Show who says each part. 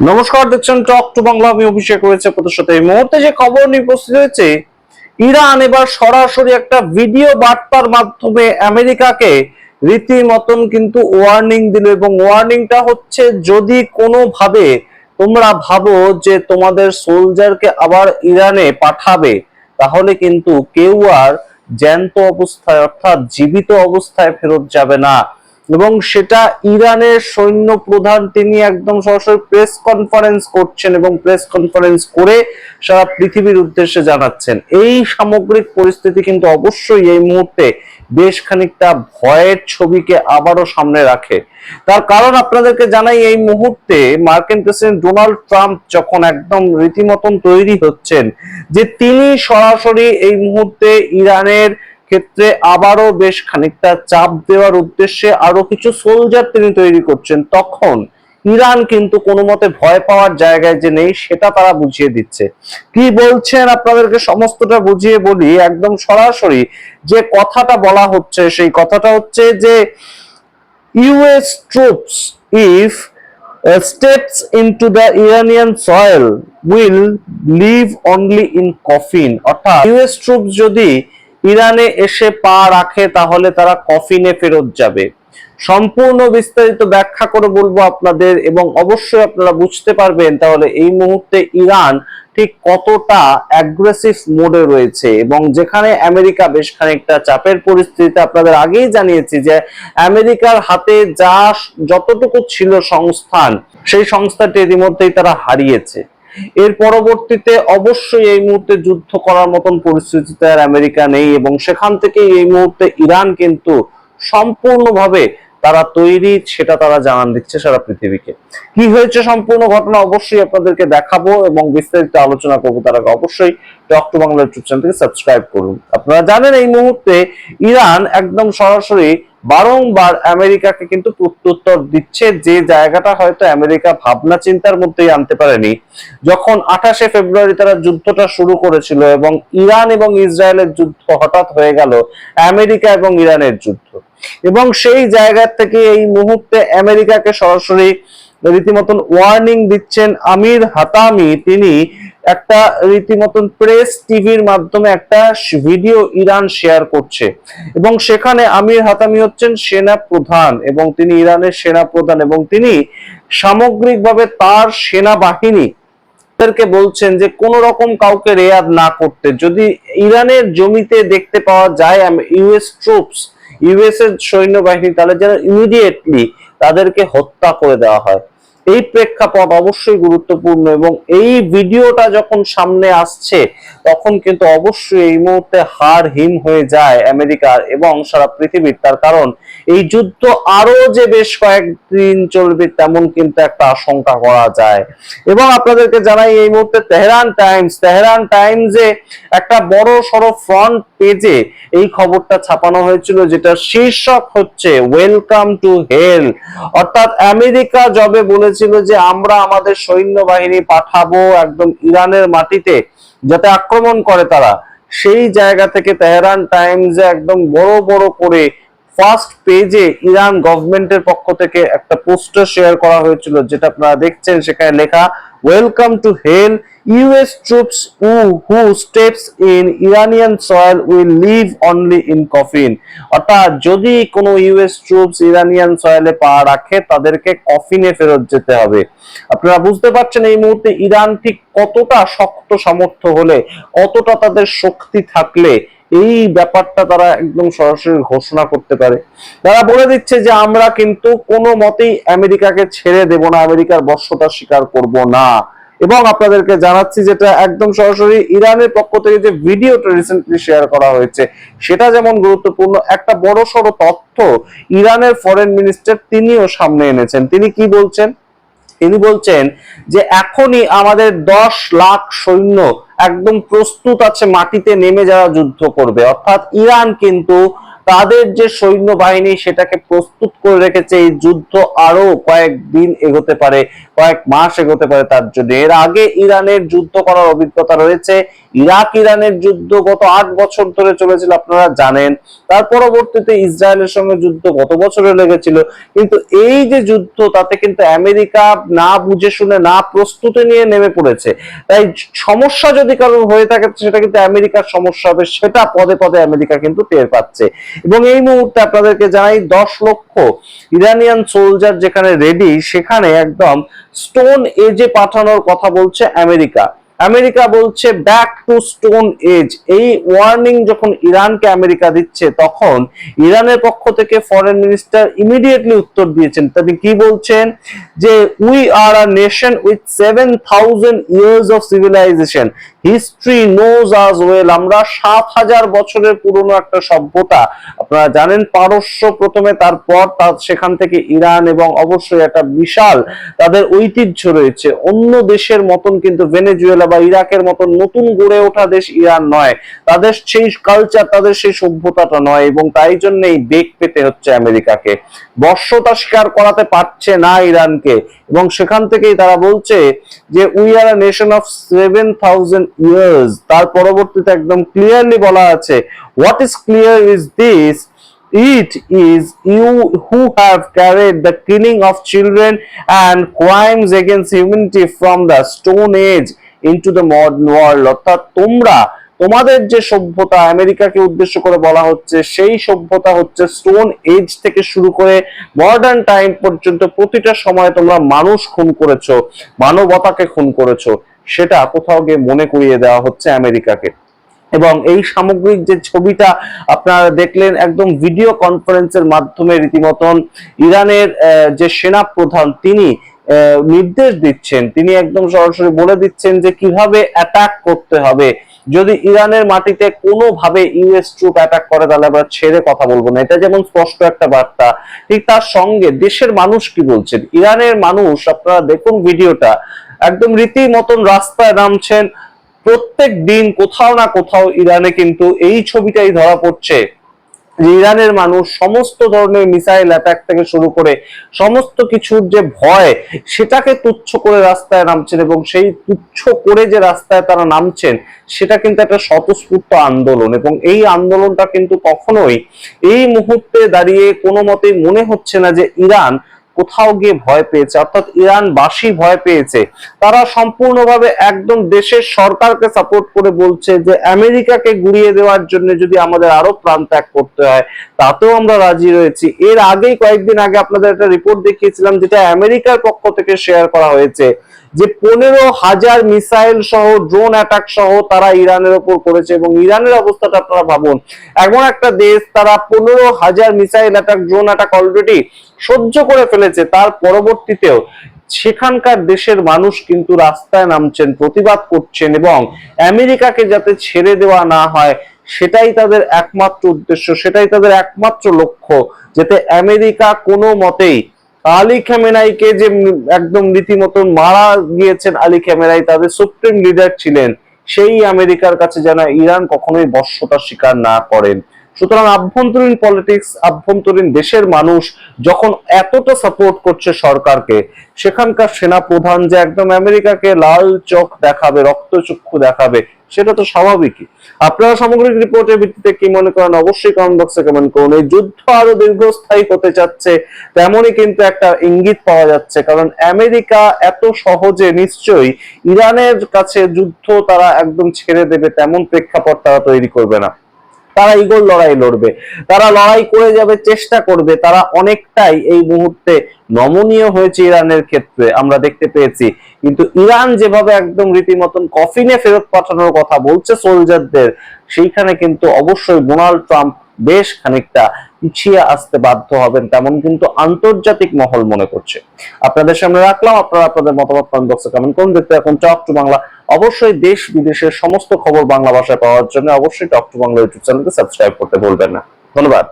Speaker 1: নমস্কার, দেখছেন talk to Bangla. আমি অভিষেক রয়েছে আপনাদের সাথে। এই মুহূর্তে যে খবর নিয়ে উপস্থিত হয়েছে, ইরান এবার সরাসরি একটা ভিডিও বার্তার মাধ্যমে আমেরিকাকে রীতিমতন কিন্তু ওয়ার্নিং দিল, এবং ওয়ার্নিংটা হচ্ছে, যদি কোনোভাবে তোমরা ভাবো যে তোমাদের সোলজারকে আবার ইরানে পাঠাবে, তাহলে কিন্তু কেউ আর জ্যান্ত অবস্থায় অর্থাৎ জীবিত অবস্থায় ফেরত যাবে না। এবং সেটা ইরানের সৈন্য প্রধান তিনি একদম সরাসরি প্রেস কনফারেন্স করছেন, এবং প্রেস কনফারেন্স করে সারা পৃথিবীর উদ্দেশ্যে জানাচ্ছেন। এই সামগ্রিক পরিস্থিতি কিন্তু অবশ্যই এই মুহূর্তে বেশ খানিকটা ভয়ের ছবিকে আবারও সামনে রাখে। তার কারণ আপনাদেরকে জানাই, এই মুহূর্তে মার্কিন প্রেসিডেন্ট ডোনাল্ড ট্রাম্প যখন একদম রীতিমতন তৈরি হচ্ছেন যে তিনি সরাসরি এই মুহূর্তে ইরানের ক্ষেত্রে আবারও বেশ খানিকটা চাপ দেওয়ার উদ্দেশ্যে আরো কিছু সোলজার তিনি তৈরি করছেন, তখন ইরান কিন্তু কোনো মতে ভয় পাওয়ার জায়গায় যে নেই সেটা তারা বুঝিয়ে দিচ্ছে। কি বলছেন আপনাদেরকে সমস্তটা বুঝিয়ে বলি। একদম সরাসরি যে কথাটা বলা হচ্ছে, সেই কথাটা হচ্ছে যে US troops, if steps into the Iranian soil, will live only in coffin। অর্থাৎ US troops যদি ইরানে এসে পা রাখে তাহলে তারা কফিনে ফেরত যাবে। সম্পূর্ণ বিস্তারিত ব্যাখ্যা করে বলবো আপনাদের, এবং অবশ্যই আপনারা বুঝতে পারবেন তাহলে এই মুহূর্তে ইরান ঠিক কতটা অ্যাগ্রেসিভ মোডে রয়েছে। এবং যেখানে আমেরিকা বেশ খানিকটা চাপের পরিস্থিতিতে, আপনাদের আগেই জানিয়েছি যে আমেরিকার হাতে যা যতটুকু ছিল সংস্থান, সেই সংস্থাটি ইতিমধ্যেই তারা হারিয়েছে। এর পরবর্তীতে অবশ্যই এই মুহূর্তে যুদ্ধ করার মতন পরিস্থিতিতে আর আমেরিকা নেই, এবং সেখান থেকে এই মুহূর্তে ইরান কিন্তু সম্পূর্ণভাবে তারা তৈরি, সেটা তারা জানান দিচ্ছে সারা পৃথিবীকে। কি হয়েছে সম্পূর্ণ ঘটনা অবশ্যই আপনাদেরকে দেখাবো এবং বিস্তারিত আলোচনা করবো। তার আগে অবশ্যই টক টু বাংলা ইউটিউব চ্যানেলটিকে সাবস্ক্রাইব করুন। আপনারা জানেন এই মুহূর্তে ইরান একদম সরাসরি বারংবার আমেরিকাকে কিন্তু প্রত্যুত্তর দিচ্ছে, যে জায়গাটা হয়তো আমেরিকা ভাবনা চিন্তার মধ্যেই আনতে পারেনি। যখন 28শে ফেব্রুয়ারি তারা যুদ্ধটা শুরু করেছিল এবং ইরান এবং ইসরায়েলের যুদ্ধ হঠাৎ হয়ে গেল আমেরিকা এবং ইরানের যুদ্ধ, এবং সেই জায়গা থেকে এই মুহূর্তে আমেরিকাকে সরাসরি রীতিমতন ওয়ার্নিং দিচ্ছেন আমির হাতামি। তিনি একটা রীতিমতন প্রেস টিভির মাধ্যমে একটা ভিডিও ইরান শেয়ার করছে, এবং সেখানে আমির হাতামি হচ্ছেন সেনা প্রধান, এবং তিনি ইরানের সেনা প্রধান, এবং তিনি সামগ্রিকভাবে তার সেনাবাহিনী বলছেন যে কোন রকম কাউকে রেয়াদ না করতে। যদি ইরানের জমিতে দেখতে পাওয়া যায় ইউএস ট্রুপস, ইউএস এর সৈন্যবাহিনী, তাহলে যেন ইমিডিয়েটলি তাদেরকে হত্যা করে দেওয়া হয়। এই প্রেক্ষাপট অবশ্যই গুরুত্বপূর্ণ, এবং এই ভিডিওটা যখন সামনে আসছে তখন কিন্তু অবশ্যই এই মুহূর্তে হাড় হিম হয়ে যায় আমেরিকার এবং সারা পৃথিবীর। তার কারণ এই যুদ্ধ আরো যে বেশ কয়েকদিন চলবে তেমন কিন্তু একটা আশঙ্কা করা যায়। এবং আপনাদেরকে জানাই এই মুহূর্তে তেহরান টাইমসে একটা বড় সড়ো ফ্রন্ট পেজে এই খবরটা ছাপানো হয়েছিল, যেটা শীর্ষক হচ্ছে ওয়েলকাম টু হেল। অর্থাৎ আমেরিকা যবে বলেছিল যে আমরা আমাদের সৈন্যবাহিনী পাঠাবো একদম ইরানের মাটিতে যাতে আক্রমণ করে তারা, সেই জায়গা থেকে তেহরান টাইমসে একদম বড় বড় করে ফার্স্ট পেজে ইরান গভর্নমেন্টের পক্ষ থেকে একটা পোস্টার শেয়ার করা হয়েছিল, যেটা আপনারা দেখছেন। সেখানে লেখা welcome to hell, US troops who steps in Iranian soil will leave only in coffin. অর্থাৎ যদি কোনো ইউএস ট্রুপস ইরানিয়ান সয়েলে পা রাখে তাদেরকে কফিনে ফেরত যেতে হবে। আপনারা বুঝতে পারছেন এই মুহূর্তে ইরান ঠিক কতটা শক্ত সামর্থ্য হলে, কতটা তাদের শক্তি থাকলে এই ব্যাপারটা তারা একদম সরাসরি ঘোষণা করতে পারে। তারা বলে দিচ্ছে যে আমরা কিন্তু কোনো মতেই আমেরিকাকে ছেড়ে দেব না, আমেরিকার বশ্যতা স্বীকার করব না। এবং আপনাদেরকে জানাচ্ছি যেটা একদম সরাসরি ইরানের পক্ষ থেকে যে ভিডিওটা রিসেন্টলি শেয়ার করা হয়েছে সেটা যেমন গুরুত্বপূর্ণ, একটা বড় সড়ো তথ্য ইরানের ফরেন মিনিস্টার তিনিও সামনে এনেছেন। তিনি কি বলছেন? তিনি বলছেন যে এখনই আমাদের 10 লাখ সৈন্য একদম প্রস্তুত আছে মাটিতে নেমে যাওয়া যুদ্ধ করবে। অর্থাৎ ইরান কিন্তু তাদের যে সৈন্যবাহিনী সেটাকে প্রস্তুত করে রেখেছে। এই যুদ্ধ আরো কয়েকদিন এগোতে পারে, কয়েক মাস এগোতে পারে তার জন্য। এর আগে ইরানের যুদ্ধ করার অভিজ্ঞতা রয়েছে। ইরাক ইরানের যুদ্ধ গত 8 বছর ধরে চলেছিল, আপনারা জানেন। তার পরবর্তীতে ইসরায়েলের সঙ্গে যুদ্ধ গত বছরে লেগেছিল। কিন্তু এই যে যুদ্ধ, তাতে কিন্তু আমেরিকা না বুঝে শুনে, না প্রস্তুতি নিয়ে নেমে পড়েছে। তাই সমস্যা যদি কারোর হয়ে থাকে সেটা কিন্তু আমেরিকার সমস্যা হবে, সেটা পদে পদে আমেরিকা কিন্তু টের পাচ্ছে। এবং এই মুহূর্তে আপনাদেরকে জানাই 10 লক্ষ ইরানিয়ান সোলজার যেখানে রেডি, সেখানে একদম স্টোন এজে পাঠানোর কথা বলছে আমেরিকা। আমেরিকা বলছে ব্যাক টু স্টোন এজ। এই ওয়ার্নিং যখন ইরানকে আমেরিকা দিচ্ছে, তখন ইরানের পক্ষ থেকে ফরেন মিনিস্টার ইমিডিয়েটলি উত্তর দিয়েছেন। তিনি কি বলছেন যে we are a nation with 7000 years of civilisation, history knows us well. আমরা 7000 বছরের পুরনো একটা সভ্যতা। আপনারা জানেন পারস্য প্রথমে, তারপর সেখান থেকে ইরান, এবং অবশ্যই একটা বিশাল তাদের ঐতিহ্য রয়েছে। অন্য দেশের মতন কিন্তু ভেনেজুয়েলা বা ইরাকের মতন নতুন গড়ে ওঠা দেশ ইরান নয়। তাদের সেই কালচার, তাদের সেই সভ্যতাটা নয়, এবং তাই জন্যই বেগ পেতে হচ্ছে আমেরিকাকে। বর্ষতা স্বীকার করাতে পারছে না ইরানকে, এবং সেখান থেকেই তারা বলছে যে we are a nation of 7000 years. তার পরবর্তীতে একদম ক্লিয়ারলি বলা আছে, what is clear is this, it is you who have carried the killing of children and crimes against humanity from the stone age into the modern world। অর্থাৎ তোমরা, তোমাদের যে সভ্যতা, আমেরিকাকে উদ্দেশ্য করে বলা হচ্ছে, সেই সভ্যতা হচ্ছে স্টোন এজ থেকে শুরু করে মডার্ন টাইম পর্যন্ত প্রতিটা সময় তোমরা মানুষ খুন করেছো, মানবতাকে খুন করেছো। সেটা কোথাও গিয়ে মনে করিয়ে দেওয়া হচ্ছে আমেরিকাকে। এবং এই সামগ্রিক যে ছবিটা আপনারা দেখলেন, একদম ভিডিও কনফারেন্সের মাধ্যমে রীতিমতন ইরানের যে সেনা প্রধান, তিনি নির্দেশ দিচ্ছেন, তিনি একদম সরাসরি বলে দিচ্ছেন যে কিভাবে অ্যাটাক করতে হবে। যদি ইরানের মাটিতে কোনোভাবে ইউএস ট্রুপ অ্যাটাক করে, তাহলে আমরা ছেড়ে কথা বলবো না। এটা যেমন স্পষ্ট একটা বার্তা, ঠিক তার সঙ্গে দেশের মানুষ কি বলছেন। ইরানের মানুষ, আপনারা দেখুন ভিডিওটা, একদম রীতিমতন রাস্তায় নামছেন। প্রত্যেক দিন কোথাও না কোথাও ইরানে কিন্তু এই ছবিটাই ধরা পড়ছে, ইরানের মানুষ সমস্ত ধরনের মিসাইল অ্যাটাক থেকে শুরু করে সমস্ত কিছুর যে ভয়, সেটাকে তুচ্ছ করে রাস্তায় নামছেন। এবং সেই তুচ্ছ করে যে রাস্তায় তারা নামছেন, সেটা কিন্তু একটা স্বতঃস্ফূর্ত আন্দোলন। এবং এই আন্দোলনটা কিন্তু কখনোই এই মুহূর্তে দাঁড়িয়ে কোনো মতেই মনে হচ্ছে না যে ইরান কোথাও গিয়ে ভয় পেয়েছে, অর্থাৎ ইরানবাসী ভয় পেয়েছে। তারা সম্পূর্ণভাবে একদম দেশের সরকারকে সাপোর্ট করে বলছে যে আমেরিকাকে গুড়িয়ে দেওয়ার জন্য যদি আমাদের আরো প্রাণ ত্যাগ করতে হয়, তাতেও আমরা রাজি রয়েছি। এর আগেই কয়েকদিন আগে আপনাদের একটা রিপোর্ট দেখিয়েছিলাম, যেটা আমেরিকার পক্ষ থেকে শেয়ার করা হয়েছে, যে 15,000 মিসাইল সহ ড্রোন অ্যাটাক সহ তারা ইরানের উপর করেছে। এবং ইরানের অবস্থাটা আপনারা ভাবুন, এমন একটা দেশ, তারা 15,000 missile attack, drone attack already সহ্য করে ফেলেছে। তার পরবর্তীতেও সেখানকার দেশের মানুষ কিন্তু রাস্তায় নামছেন, প্রতিবাদ করছেন, এবং আমেরিকাকে যাতে ছেড়ে দেওয়া না হয়, সেটাই তাদের একমাত্র উদ্দেশ্য, সেটাই তাদের একমাত্র লক্ষ্য, যাতে আমেরিকা কোনো মতেই আলী খামেনাইকে, যে একদম রীতিমতন মারা গিয়েছেন আলী খামেনাই, তাদের সুপ্রিম লিডার ছিলেন, সেই আমেরিকার কাছে যেন ইরান কখনোই বশ্যতার শিকার না করেন। সুতরাং আভ্যন্তরীণ পলিটিক্স, আভ্যন্তরীণ দেশের মানুষ যখন এতটা সাপোর্ট করছে সরকারকে, সেখানকার সেনা প্রধান যে একদম আমেরিকাকে লাল চোখ দেখাবে, রক্তচক্ষু দেখাবে, সেটা তো স্বাভাবিকই। আপনারা সামগ্রিক রিপোর্টের ভিত্তিতে কি মনে করেন অবশ্যই কমেন্ট বক্সে কমেন্ট করুন। এই যুদ্ধ আরো দীর্ঘস্থায়ী হতে যাচ্ছে, তেমনই কিন্তু একটা ইঙ্গিত পাওয়া যাচ্ছে। কারণ আমেরিকা এত সহজে নিশ্চয়ই ইরানের কাছে যুদ্ধ তারা একদম ছেড়ে দেবে তেমন প্রেক্ষাপট তারা তৈরি করবে না। তারা ইগোর লড়াই লড়বে, তারা লড়াই করে যাবে, চেষ্টা করবে। তারা অনেকটাই এই মুহূর্তে নমনীয় হয়েছে ইরানের ক্ষেত্রে, আমরা দেখতে পেয়েছি। কিন্তু ইরান যেভাবে একদম রীতিমতন কফিনে ফেরত পাঠানোর কথা বলছে সোলজারদের, সেইখানে কিন্তু অবশ্যই ডোনাল্ড ট্রাম্প বেশ খানিকটা পিছিয়ে আসতে বাধ্য হবেন, তেমন কিন্তু আন্তর্জাতিক মহল মনে করছে। আপনাদের সামনে রাখলাম, আপনারা আপনাদের মতামত কমেন্ট বক্সে কমেন্ট করুন। দেখতে এখন টক টু বাংলা। অবশ্যই দেশ বিদেশের সমস্ত খবর বাংলা ভাষায় পাওয়ার জন্য অবশ্যই টক টু বাংলা ইউটিউব চ্যানেলকে সাবস্ক্রাইব করতে ভুলবেন না। ধন্যবাদ।